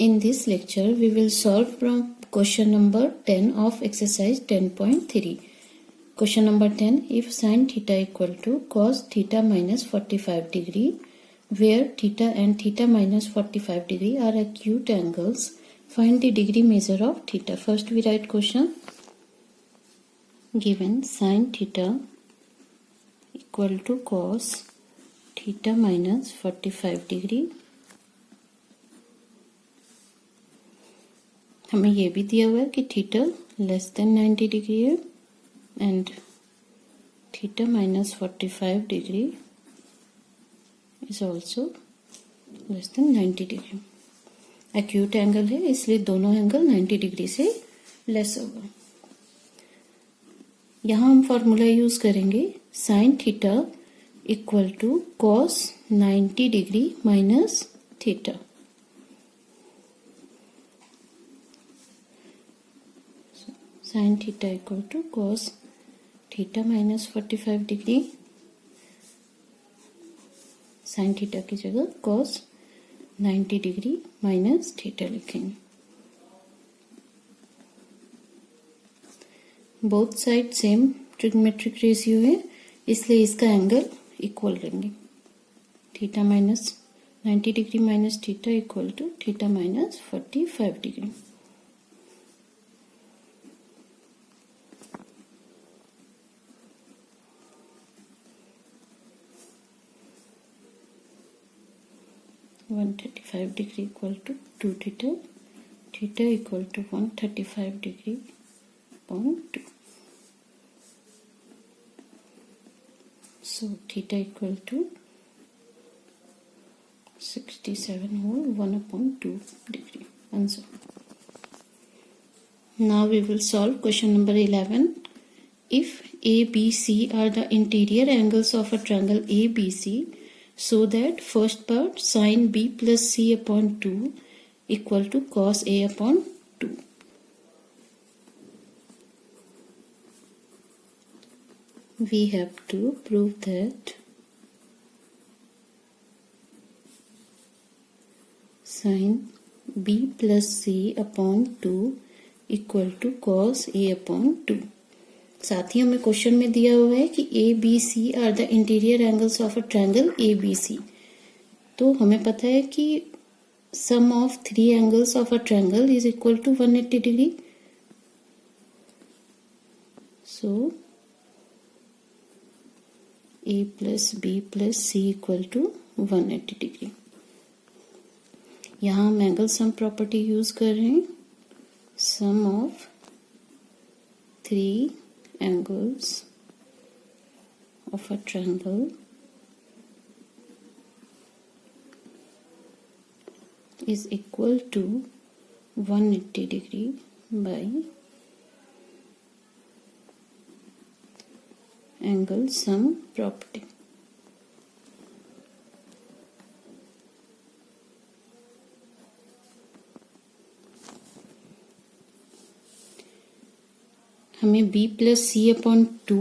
In this lecture, we will solve from question number 10 of exercise 10.3. Question number 10. If sin theta equal to cos theta minus 45 degree, where theta and theta minus 45 degree are acute angles, find the degree measure of theta. First we write question. Given sin theta equal to cos theta minus 45 degree, हमें ये भी दिया हुआ है कि theta less than 90 degree है and theta minus 45 degree is also less than 90 degree. Acute angle है इसलिए दोनों एंगल 90 डिग्री से लेस होगा. यहाँ हम फॉर्मूला यूज करेंगे sine theta equal to cos 90 degree minus theta. Sine theta equal to cos theta minus 45 degree. Sine theta की जगह कॉस 90 डिग्री माइनस थीटा लिखेंगे. Both side same trigonometric ratio है इसलिए इसका एंगल इक्वल लेंगे. Theta minus 90 degree minus theta equal to theta minus 45 degree. One 135 degree equal to 2 theta, theta equal to 135 degree upon 2. So theta equal to 67 whole 1 upon 2 degree. Answer. Now we will solve question number 11. If ABC are the interior angles of a triangle ABC, so that first part sin B plus C upon 2 equal to cos A upon 2. We have to prove that sin B plus C upon 2 equal to cos A upon 2. साथ ही हमें question में दिया हुआ है कि A B C are the interior angles of a triangle A B C. तो हमें पता है कि sum of 3 angles of a triangle is equal to 180 degree. So A plus B plus C equal to 180 degree. यहाँ हम angle sum property use कर रहे हैं. Sum of 3 angles of a triangle is equal to 180 degree by angle sum property. हमें b plus C upon 2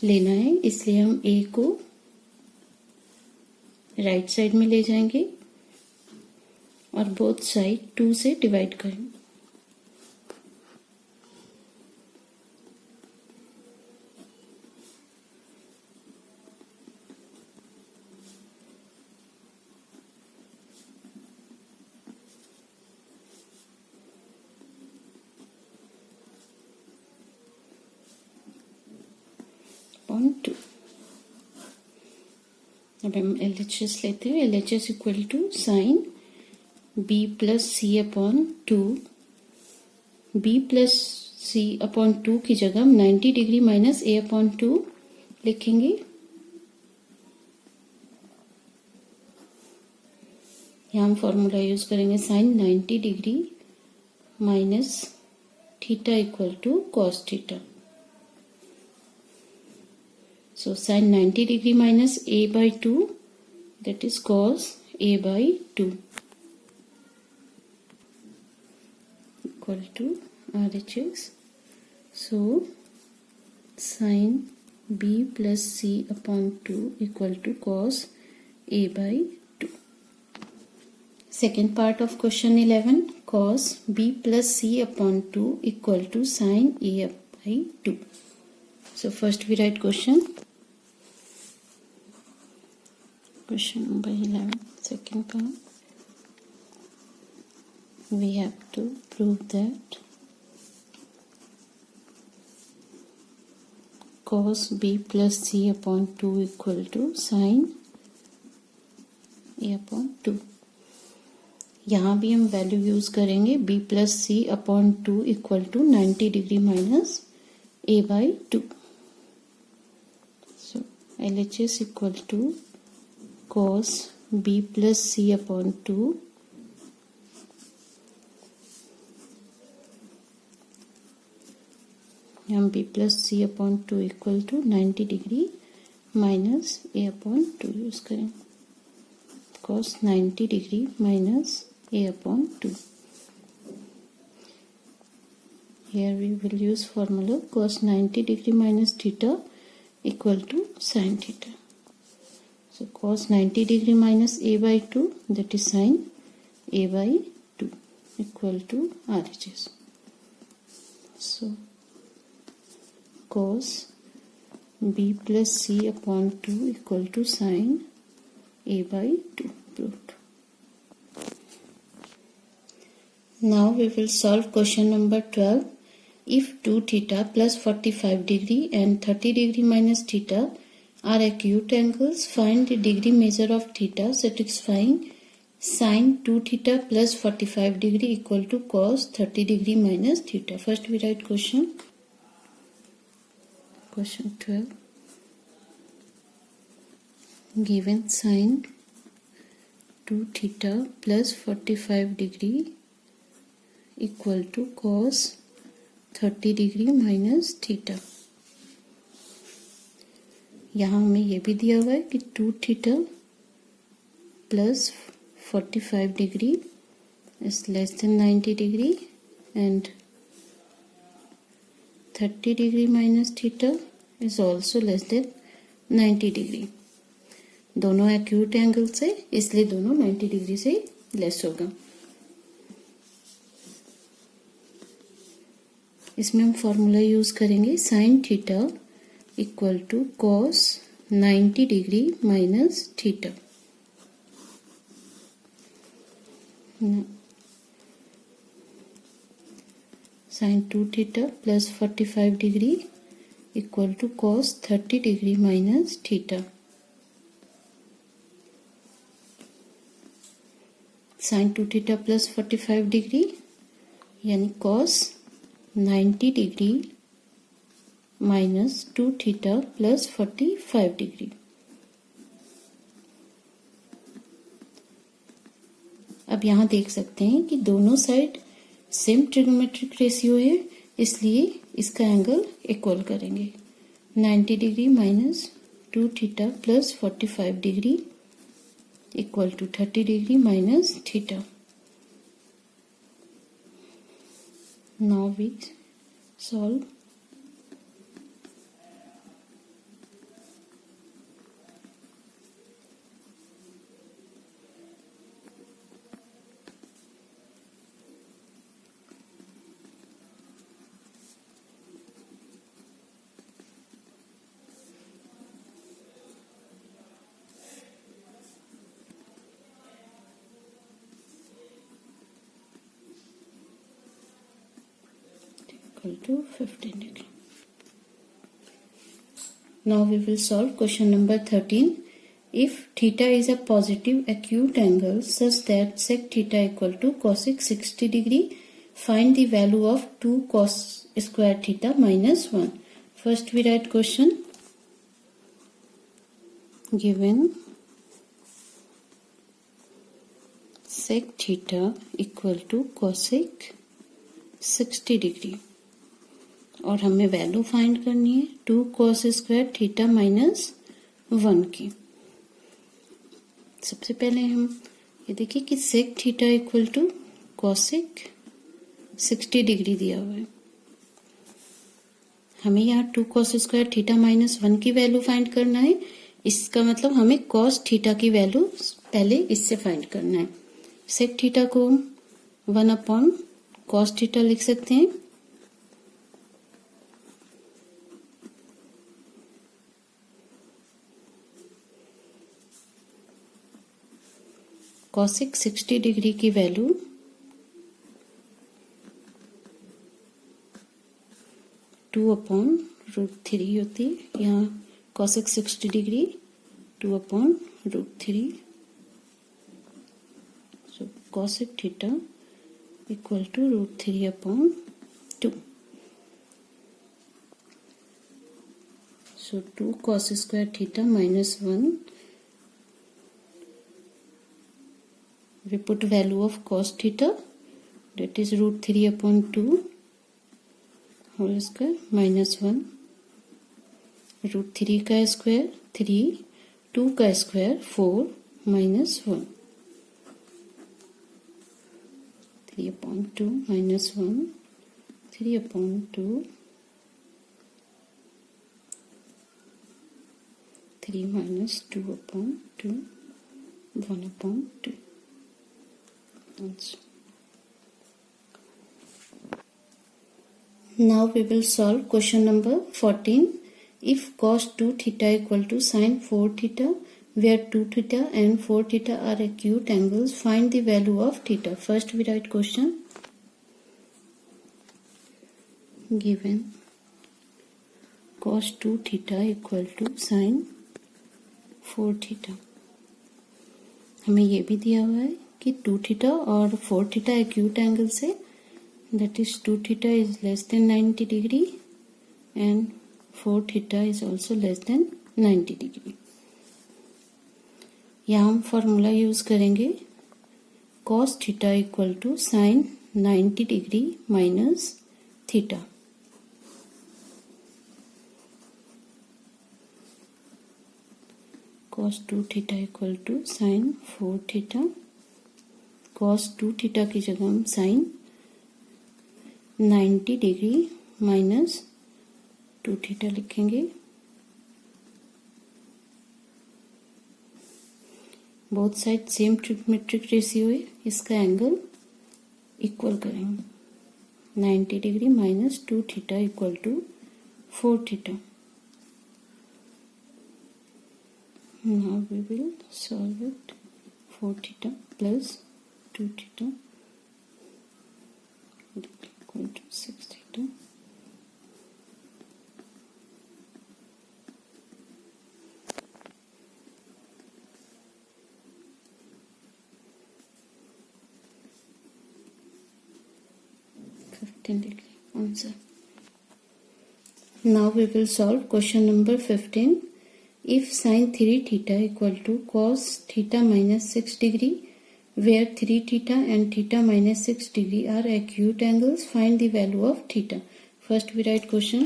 लेना है इसलिए हम a को राइट साइड में ले जाएंगे और बोथ साइड 2 से डिवाइड करेंगे. .2. अब हम LHS लेते हैं. LHS equal to sine B plus C upon 2. B plus C upon 2 की जगह हम 90 डिग्री माइनस A अपॉन 2 लिखेंगे. यहाँ हम फॉर्मूला यूज करेंगे sine 90 degree minus theta equal to cos theta. So sin 90 degree minus A by 2, that is cos A by 2 equal to RHS. So sin B plus C upon 2 equal to cos A by 2. Second part of question 11, cos b plus c upon 2 equal to sin a by 2. So first we write question number 11, second part. We have to prove that cos b plus c upon 2 equal to sin a upon 2. यहाँ भी हम value use करेंगे b plus C upon 2 equal to 90 degree minus a by 2. So LHS equal to cos b plus C upon 2 हम b plus C upon 2 equal to 90 degree minus a upon 2 use करेंगे. cos 90 degree minus a upon 2. Here we will use formula cos 90 degree minus theta equal to sin theta. So cos 90 degree minus a by 2, that is sin a by 2 equal to RHS. So cos b plus c upon 2 equal to sin a by 2 proved. Now we will solve question number 12. If 2 theta plus 45 degree and 30 degree minus theta are acute angles, find the degree measure of theta satisfying sin 2 theta plus 45 degree equal to cos 30 degree minus theta. First we write question 12. Given sin 2 theta plus 45 degree equal to cos 30 degree minus theta. यहाँ हमें यह भी दिया हुआ है कि 2 theta plus 45 degree is less than 90 degree and 30 degree minus theta is also less than 90 degree. दोनों acute angle से, इसलिए दोनों 90 डिग्री से लेस होगा. इसमें हम फॉर्मूला यूज करेंगे sine theta equal to cos 90 degree minus theta. Sine 2 theta plus 45 degree equal to cos 30 degree minus theta. Sine 2 theta plus 45 degree यानी cos 90 degree minus 2 theta plus 45 degree. अब यहां देख सकते हैं कि दोनों साइड सेम ट्रिग्नोमेट्रिक रेशियो है, इसलिए इसका एंगल इक्वल करेंगे. 90 degree minus 2 theta plus 45 degree equal to 30 degree minus theta. Now we solve. Equal to 15 degree. Now we will solve question number 13. If theta is a positive acute angle such that sec theta equal to cosec 60 degree, find the value of 2 cos square theta minus 1. First we write question. Given sec theta equal to cosec 60 degree और हमें value find करनी है 2 cos square theta minus 1 की. सबसे पहले हम ये देखिए कि sec theta equal to cosec 60 degree दिया हुआ है. हमें यहाँ 2 cos स्क्वायर थीटा माइनस 1 की वैल्यू फाइंड करना है. इसका मतलब हमें cos थीटा की वैल्यू पहले इससे फाइंड करना है. सेक थीटा को 1/cos थीटा लिख सकते हैं। कॉसेक 60 डिग्री की वैल्यू 2/√3 होती है। यहाँ cosec 60 degree 2/√3। So cosec theta equal to √3/2। So 2 cos square theta -1। We put value of cos theta, that is √3/2 whole square -1। √3 का स्क्वायर 3, 2 का square 4 -1। 3/2 -1, 3/2, 3 -2/2, 1/2। Now we will solve question number 14. If cos 2 theta equal to sin 4 theta, where 2 theta and 4 theta are acute angles, find the value of theta. First we write question. Given cos 2 theta equal to sin 4 theta. हमें ये भी दिया हुआ है कि 2 theta और 4 theta acute angle से, that is 2 theta is less than 90 degree and 4 theta is also less than 90 degree. यहाँ हम फॉर्मूला यूज करेंगे cos theta equal to sine 90 degree minus theta. cos 2 theta equal to sine 4 theta. cos 2 theta की जगह हम sine 90 degree minus 2 theta लिखेंगे। Both side same trigonometric ratio है, इसका angle equal करेंगे। 90 degree minus 2 theta equal to 4 theta. Now we will solve it. 4 theta plus 2 theta equal to 6 theta. Answer. Now we will solve question number 15. If sin 3 theta equal to cos theta minus 6 degree, where 3 theta and theta minus 6 degree are acute angles, find the value of theta. First we write question.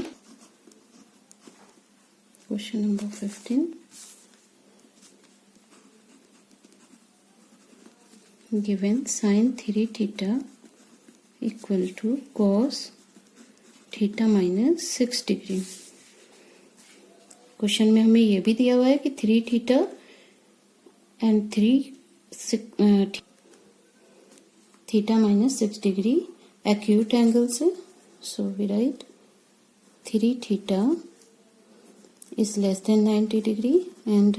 Question number 15. Given sin 3 theta equal to cos theta minus 6 degree. Question में हमें यह भी दिया हुआ है कि 3 theta and 3 theta minus 6 degree acute angles है। So we write 3 theta is less than 90 degree and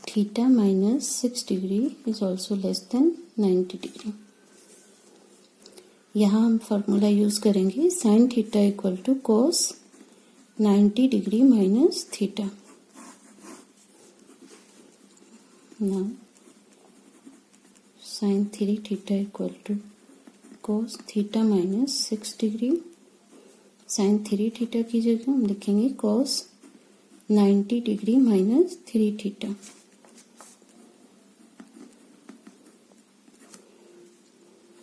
theta minus 6 degree is also less than 90 degree. यहाँ हम फॉर्मूला यूज करेंगे sine theta equal to cos 90 degree minus theta. Now sine 3 theta equal to cos theta minus 6 degree. Sign 3 theta की जगह हम लिखेंगे cos 90 degree minus 3 theta.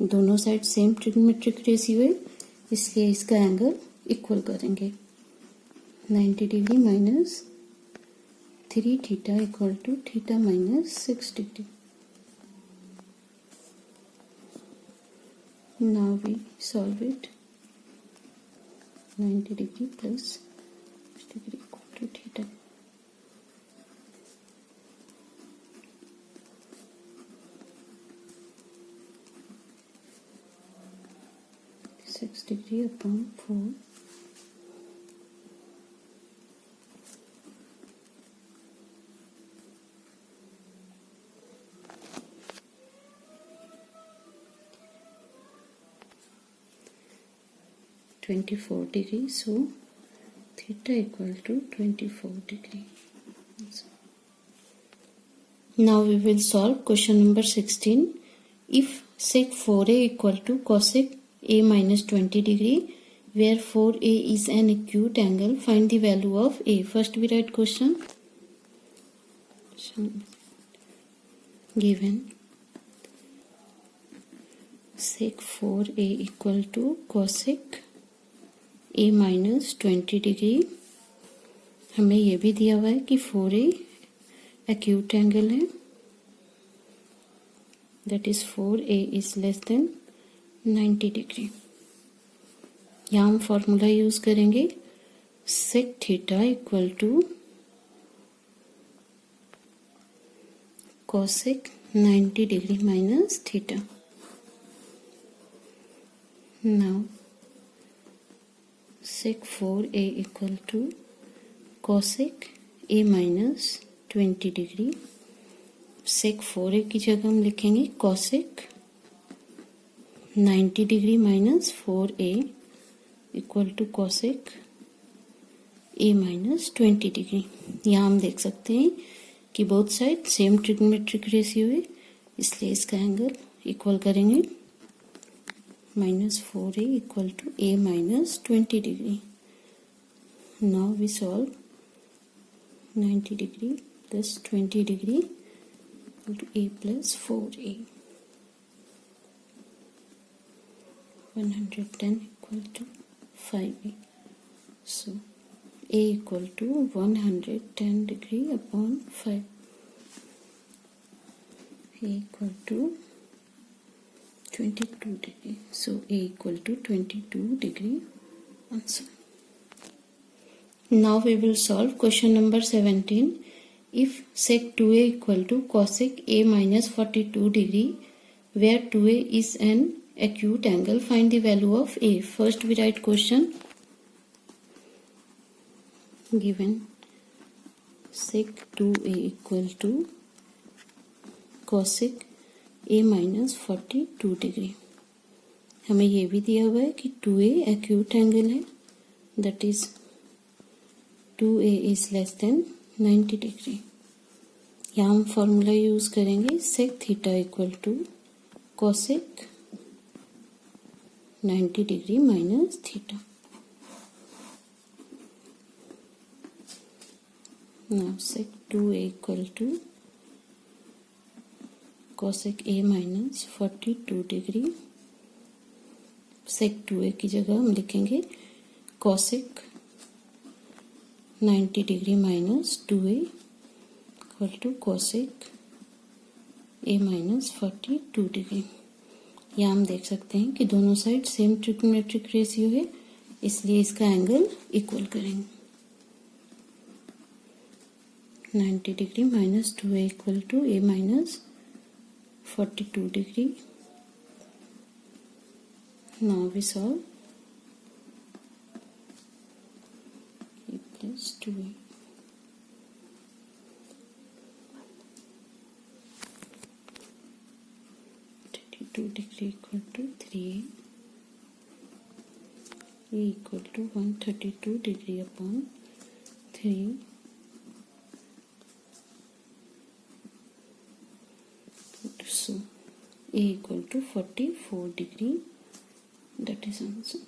दोनों side same trigonometric ratio है, इसलिए इसका एंगल इक्वल करेंगे। 90 degree minus 3 theta equal to theta minus 6 degree. Now we solve it. 90 degree plus degree equal to theta. 6 degree upon 4. -24 degree, so theta equal to 24 degree. Now we will solve question number 16. If sec 4a equal to cosec a minus 20 degree, where 4a is an acute angle, find the value of a. First we write question. Given sec 4a equal to cosec a minus 20 degree, हमें यह भी दिया हुआ है कि 4a acute angle है, that is 4a is less than 90 degree. यहाँ हम फॉर्मूला यूज करेंगे sec theta equal to cosec 90 degree minus theta. Now sec 4a equal to cosec a minus 20 degree. sec 4a की जगह हम लिखेंगे cosec 90 degree minus 4a equal to cosec a minus 20 degree. यहाँ हम देख सकते हैं कि both side same trigonometric ratio है, इसलिए इसका एंगल इक्वल करेंगे. -4a equal to a minus 20 degree. Now we solve 90 degree plus 20 degree equal to a plus 4a. 110 equal to 5a. So a equal to 110 degree upon 5. A equal to 22 degree. So a equal to 22 degree answer. Now we will solve question number 17. If sec 2a equal to cosec a minus 42 degree, where 2a is an acute angle, find the value of a. First we write question. Given sec 2a equal to cosec a minus 42 degree, हमें यह भी दिया हुआ है कि 2a acute angle है, that is 2a is less than 90 degree. यहाँ हम फॉर्मूला यूज करेंगे sec theta equal to cosec 90 degree minus theta. Now sec 2a equal to cosec a minus 42 degree. sec 2a की जगह हम लिखेंगे cosec 90 degree minus 2a equal to cosec a minus 42 degree. यहाँ हम देख सकते हैं कि दोनों साइड सेम ट्रिग्नोमेट्रिक रेशियो है, इसलिए इसका एंगल इक्वल करेंगे. 90 degree minus 2a equal to a minus 42 degree. Now we solve a plus 2a. 32 degree equal to 3a. A equal to 132 degree upon 3. So a equal to 44 degree, that is answer.